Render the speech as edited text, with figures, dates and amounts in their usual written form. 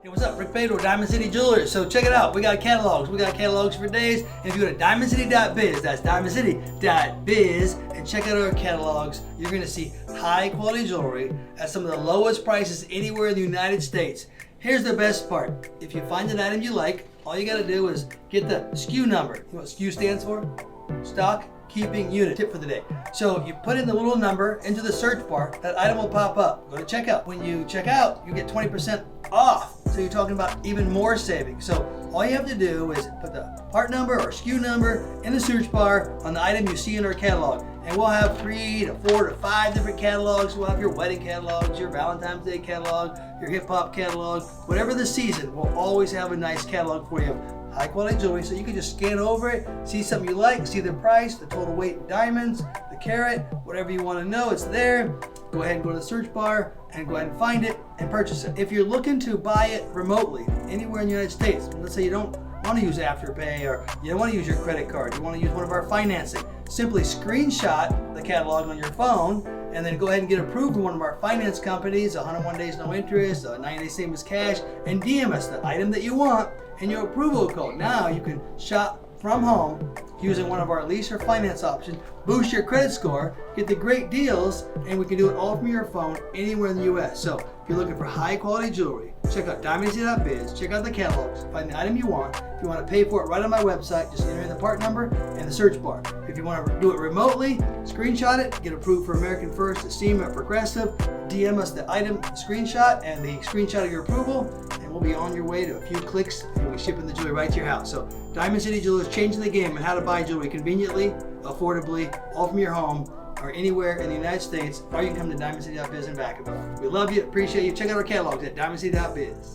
Hey, what's up? Rick Pedro, Diamond City Jewelers. So check it out. We got catalogs. We got catalogs for days. And if you go to diamondcity.biz, that's diamondcity.biz, and check out our catalogs, you're going to see high quality jewelry at some of the lowest prices anywhere in the United States. Here's the best part. If you find an item you like, all you got to do is get the SKU number. You know what SKU stands for? Stock Keeping Unit. Tip for the day. So you put in the little number into the search bar, that item will pop up. Go to checkout. When you check out, you get 20% off. So you're talking about even more savings. So all you have to do is put the part number or SKU number in the search bar on the item you see in our catalog. And we'll have 3 to 4 to 5 different catalogs. We'll have your wedding catalogs, your Valentine's Day catalog, your hip hop catalog, whatever the season, we'll always have a nice catalog for you. High quality jewelry, so you can just scan over it, see something you like, see the price, the total weight in diamonds, the carat, whatever you want to know, it's there. Go ahead and go to the search bar and go ahead and find it and purchase it. If you're looking to buy it remotely, anywhere in the United States, let's say you don't want to use Afterpay or you don't want to use your credit card, you want to use one of our financing, simply screenshot the catalog on your phone and then go ahead and get approved from one of our finance companies, 101 days no interest, 90 days same as cash, and DM us the item that you want and your approval code. Now you can shop from home using one of our lease or finance options, boost your credit score, get the great deals, and we can do it all from your phone anywhere in the US. So if you're looking for high quality jewelry, check out diamondcity.biz, check out the catalogs, find the item you want. If you want to pay for it right on my website, just enter in the part number and the search bar. If you want to do it remotely, screenshot it, get approved for American First, Esteem, or Progressive, DM us the item screenshot and the screenshot of your approval, and we'll be on your way to a few clicks and we'll be shipping the jewelry right to your house. So Diamond City Jewelers, changing the game on how to buy jewelry conveniently, affordably, all from your home or anywhere in the United States, or you can come to diamondcity.biz in Vacaville. We love you, appreciate you. Check out our catalogs at diamondcity.biz.